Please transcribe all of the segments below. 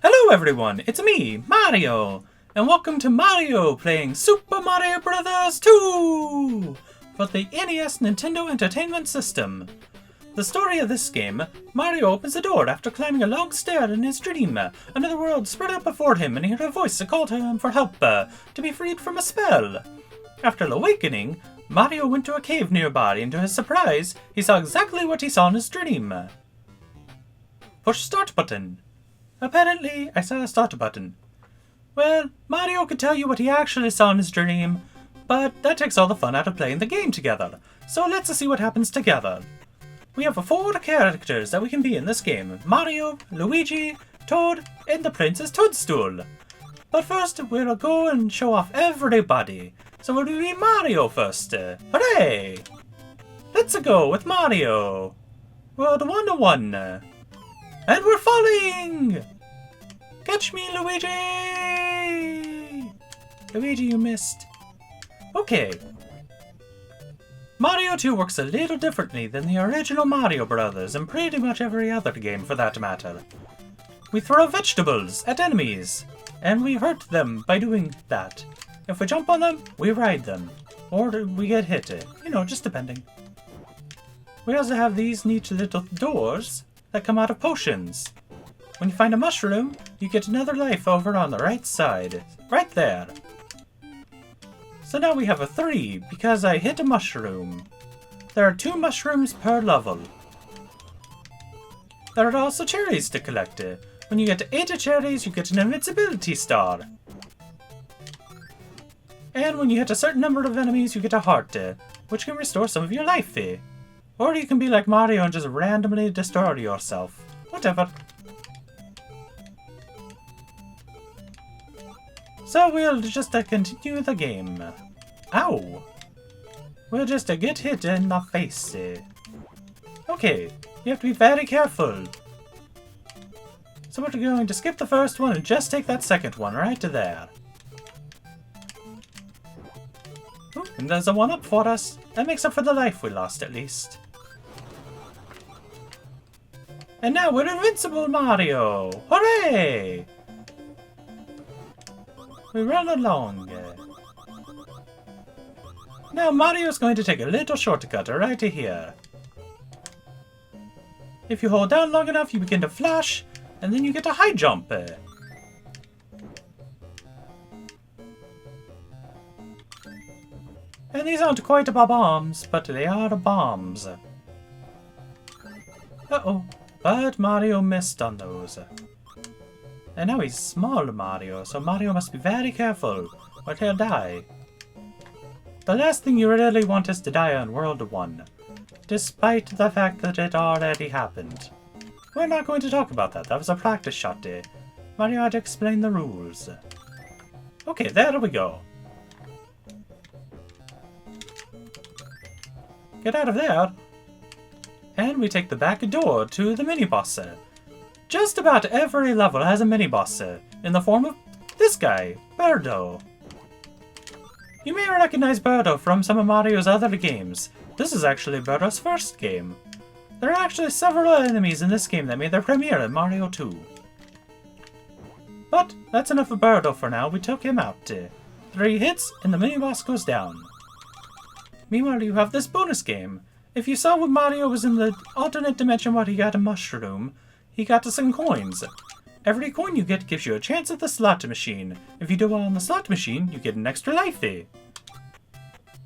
Hello everyone, it's me, Mario, and welcome to Mario playing Super Mario Bros. 2 for the NES Nintendo Entertainment System. The story of this game, Mario opens the door after climbing a long stair in his dream. Another world spread out before him and he heard a voice that called to him for help, to be freed from a spell. After awakening, Mario went to a cave nearby and to his surprise, he saw exactly what he saw in his dream. Push start button. Apparently, I saw a start button. Well, Mario could tell you what he actually saw in his dream, but that takes all the fun out of playing the game together, so let's see what happens together. We have 4 characters that we can be in this game: Mario, Luigi, Toad, and the Princess Toadstool. But first, we'll go and show off everybody. So we'll be Mario first. Hooray! Let's go with Mario. World 101. And we're falling! Catch me, Luigi! Luigi, you missed. Okay. Mario 2 works a little differently than the original Mario Brothers and pretty much every other game for that matter. We throw vegetables at enemies, and we hurt them by doing that. If we jump on them, we ride them. Or we get hit, just depending. We also have these neat little doors that come out of potions. When you find a mushroom, you get another life over on the right side. Right there. So now we have a 3, because I hit a mushroom. There are 2 mushrooms per level. There are also cherries to collect. When you get 8 cherries, you get an invincibility star. And when you hit a certain number of enemies, you get a heart, which can restore some of your life. Or you can be like Mario and just randomly destroy yourself. Whatever. So we'll just continue the game. Ow! We'll just get hit in the face. Okay, you have to be very careful. So we're going to skip the first one and just take that second one right there. Ooh, and there's a 1-up for us. That makes up for the life we lost at least. And now we're invincible, Mario! Hooray! We run along. Now Mario's going to take a little shortcut right here. If you hold down long enough, you begin to flash, and then you get a high jump. And these aren't quite bombs, but they are bombs. Uh-oh. But Mario missed on those. And now he's small Mario, so Mario must be very careful, or he'll die. The last thing you really want is to die on World 1, despite the fact that it already happened. We're not going to talk about that, that was a practice shot. Mario had to explain the rules. Okay, there we go. Get out of there! And we take the back door to the mini-boss. Just about every level has a mini-boss in the form of this guy, Birdo. You may recognize Birdo from some of Mario's other games. This is actually Birdo's first game. There are actually several enemies in this game that made their premiere in Mario 2. But that's enough of Birdo for now, we took him out. 3 hits and the mini-boss goes down. Meanwhile, you have this bonus game. If you saw when Mario was in the alternate dimension where he got a mushroom, he got some coins. Every coin you get gives you a chance at the slot machine. If you do well on the slot machine, you get an extra life.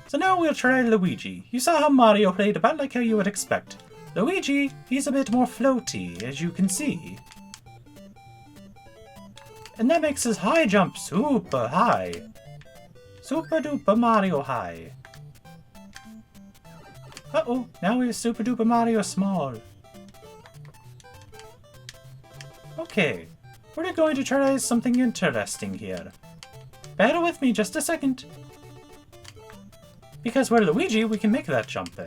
So now we'll try Luigi. You saw how Mario played about like how you would expect. Luigi, he's a bit more floaty, as you can see. And that makes his high jump super high. Super duper Mario high. Uh-oh, now we have Super Duper Mario Small. Okay, we're going to try something interesting here. Bear with me just a second. Because we're Luigi, we can make that jump.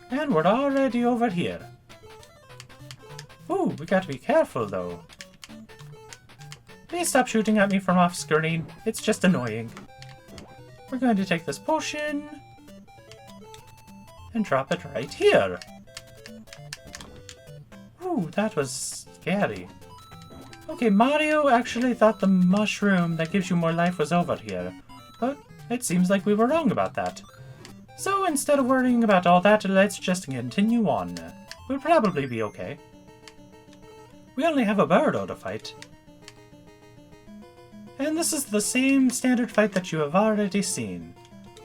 And we're already over here. Ooh, we gotta be careful though. Please stop shooting at me from off screen, it's just annoying. We're going to take this potion and drop it right here. Ooh, that was scary. Okay, Mario actually thought the mushroom that gives you more life was over here, but it seems like we were wrong about that. So instead of worrying about all that, let's just continue on. We'll probably be okay. We only have a Birdo to fight. And this is the same standard fight that you have already seen.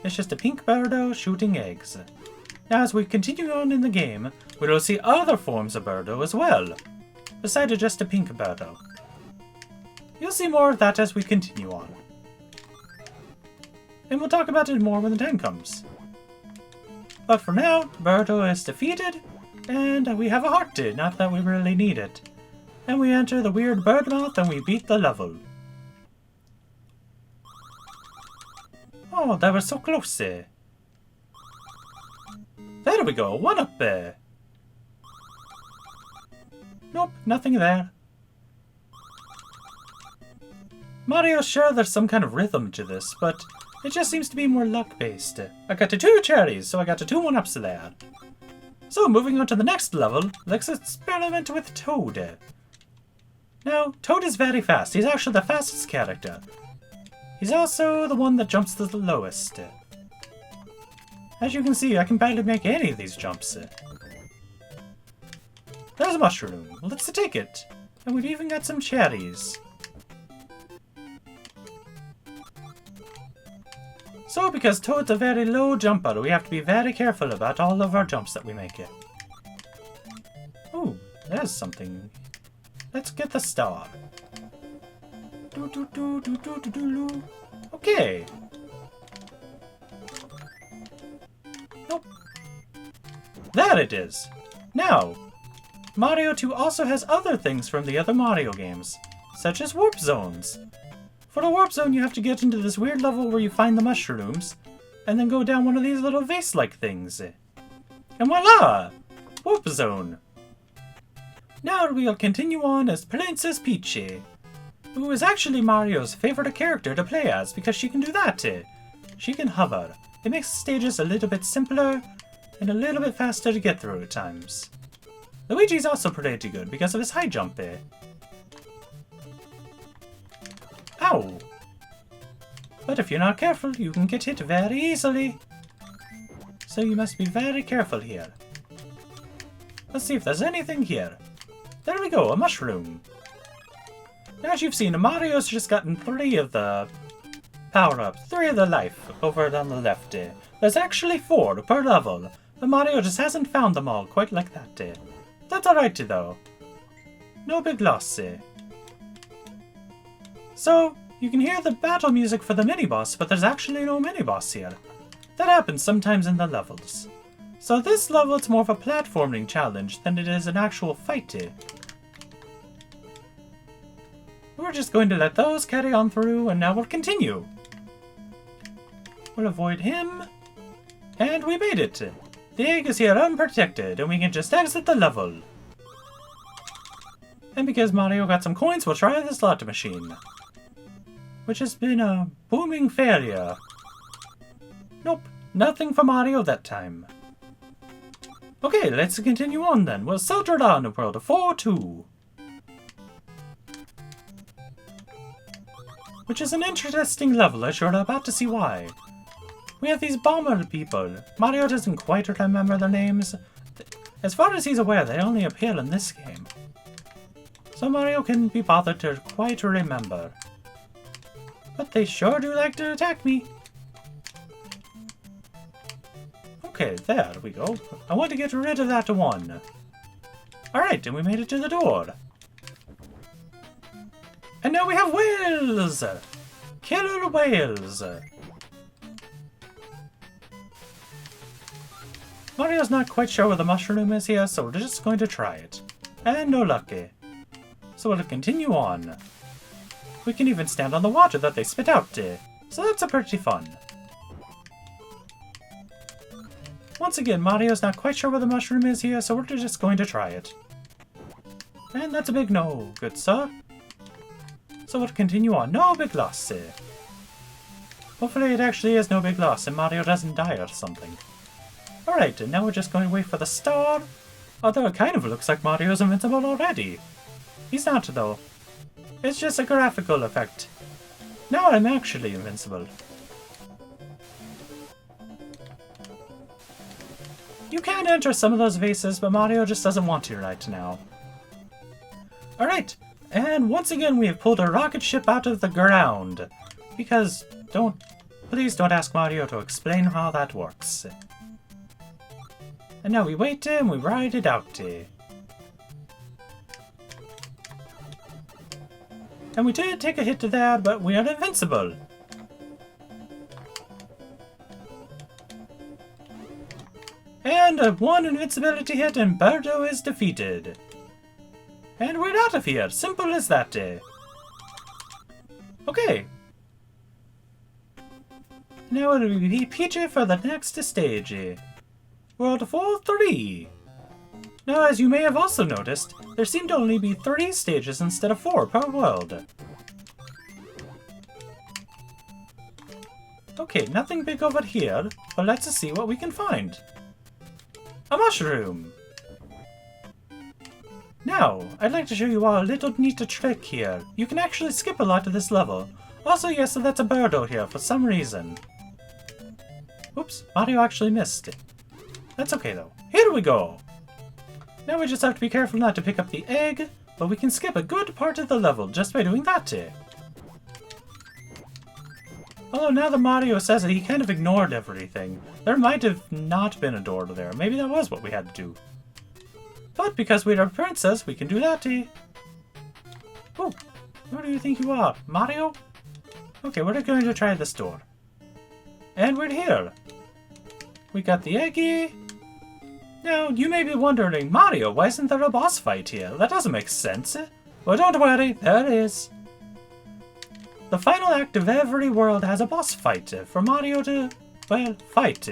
It's just a pink Birdo shooting eggs. Now as we continue on in the game, we will see other forms of Birdo as well, besides just a pink Birdo. You'll see more of that as we continue on. And we'll talk about it more when the time comes. But for now, Birdo is defeated, and we have a heart to, not that we really need it. And we enter the weird bird mouth and we beat the level. Oh, that was so close. There we go, one up there. Nope, nothing there. Mario's sure there's some kind of rhythm to this, but it just seems to be more luck-based. I got to 2 cherries, so I got to 2 one-ups there. So, moving on to the next level, let's experiment with Toad. Now, Toad is very fast. He's actually the fastest character. He's also the one that jumps the lowest. As you can see, I can barely make any of these jumps. There's a mushroom. Let's take it. And we've even got some cherries. So, because Toad's a very low jumper, we have to be very careful about all of our jumps that we make. Ooh, there's something. Let's get the star. Okay. Nope. There it is. Now, Mario 2 also has other things from the other Mario games, such as warp zones. For the warp zone, you have to get into this weird level where you find the mushrooms, and then go down one of these little vase-like things. And voila! Warp zone. Now we'll continue on as Princess Peach, who is actually Mario's favorite character to play as because she can do that. She can hover. It makes the stages a little bit simpler and a little bit faster to get through at times. Luigi's also pretty good because of his high jump. Ow! But if you're not careful, you can get hit very easily. So you must be very careful here. Let's see if there's anything here. There we go, a mushroom. Now as you've seen, Mario's just gotten 3 of the power-ups, 3 of the life over on the left. There's actually 4 per level, but Mario just hasn't found them all quite like that. That's alright though. No big loss. So, you can hear the battle music for the mini-boss, but there's actually no mini-boss here. That happens sometimes in the levels. So this level is more of a platforming challenge than it is an actual fight. We're just going to let those carry on through, and now we'll continue. We'll avoid him. And we made it! The egg is here unprotected, and we can just exit the level. And because Mario got some coins, we'll try the slot machine. Which has been a booming failure. Nope, nothing for Mario that time. Okay, let's continue on then. We'll soldier on to World of 4-2. Which is an interesting level, as you're about to see why. We have these bomber people. Mario doesn't quite remember their names. As far as he's aware, they only appear in this game. So Mario can be bothered to quite remember. But they sure do like to attack me. Okay, there we go. I want to get rid of that one. Alright, and we made it to the door. And now we have whales! Killer whales! Mario's not quite sure where the mushroom is here, so we're just going to try it. And no lucky. So we'll continue on. We can even stand on the water that they spit out, so that's a pretty fun. Once again, Mario's not quite sure where the mushroom is here, so we're just going to try it. And that's a big no, good sir. So we'll continue on. No big loss. Hopefully it actually is no big loss and Mario doesn't die or something. Alright, and now we're just going to wait for the star. Although it kind of looks like Mario's invincible already. He's not, though. It's just a graphical effect. Now I'm actually invincible. You can enter some of those vases, but Mario just doesn't want to right now. Alright, and once again we have pulled a rocket ship out of the ground. Because, please don't ask Mario to explain how that works. And now we wait and we ride it out. And we did take a hit to that, but we are invincible. And a 1 invincibility hit and Birdo is defeated. And we're out of here. Simple as that. Okay. Now it'll be PJ for the next stage. World 4-3. Now, as you may have also noticed, there seem to only be 3 stages instead of 4 per world. Okay, nothing big over here, but let's see what we can find. A mushroom! Now, I'd like to show you all a little neat trick here. You can actually skip a lot of this level. Also, yes, so that's a Birdo here for some reason. Oops, Mario actually missed it. That's okay though. Here we go! Now we just have to be careful not to pick up the egg, but we can skip a good part of the level just by doing that. Although now that Mario says it, he kind of ignored everything. There might have not been a door there. Maybe that was what we had to do. But because we're a princess, we can do that. Oh, who do you think you are? Mario? Okay, we're going to try this door. And we're here. We got the eggy. Now, you may be wondering, Mario, why isn't there a boss fight here? That doesn't make sense. Well, don't worry, there is. The final act of every world has a boss fight for Mario to, well, fight.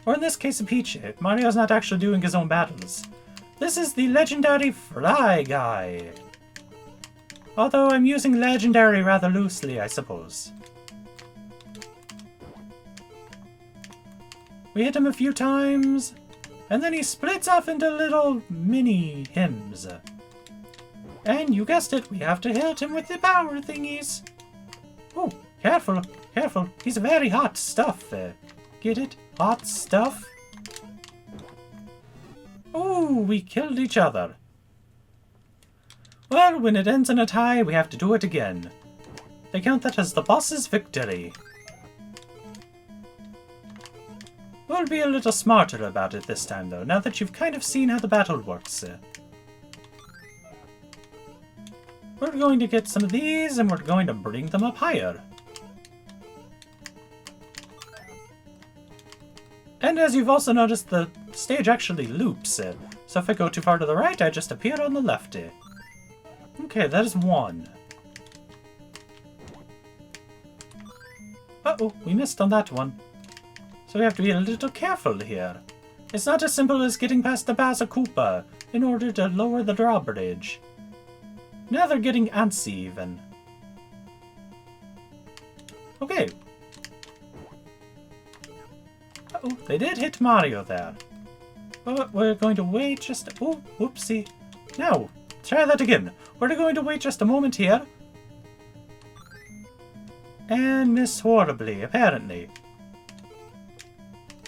Or in this case, a Peach. Mario's not actually doing his own battles. This is the legendary Fly Guy. Although I'm using legendary rather loosely, I suppose. We hit him a few times, and then he splits off into little mini hymns. And you guessed it, we have to hit him with the power thingies. Oh, careful, careful. He's very hot stuff. Get it? Hot stuff? Oh, we killed each other. Well, when it ends in a tie, we have to do it again. They count that as the boss's victory. We'll be a little smarter about it this time, though, now that you've kind of seen how the battle works. We're going to get some of these, and we're going to bring them up higher. And as you've also noticed, the stage actually loops. So if I go too far to the right, I just appear on the left. Okay, that is 1. Uh-oh, we missed on that one. So we have to be a little careful here. It's not as simple as getting past the Koopa in order to lower the drawbridge. Now they're getting antsy even. Okay. Uh-oh, they did hit Mario there. But we're going to wait just... Oh, whoopsie. Now, try that again. We're going to wait just a moment here. And miss horribly, apparently.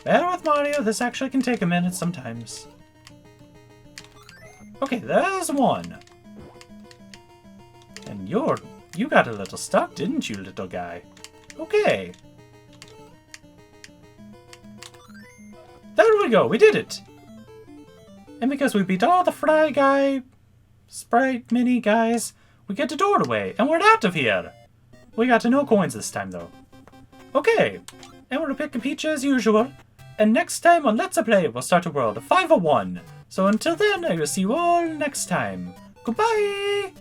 Bear with Mario, this actually can take a minute sometimes. Okay, there's 1. And you got a little stuck, didn't you, little guy? Okay. There we go, we did it! And because we beat all the Fry Guy, Sprite Mini guys, we get the doorway, and we're out of here! We got no coins this time, though. Okay, and we're picking Peach as usual. And next time on Let's Play, we'll start a world of 501. So until then, I will see you all next time. Goodbye!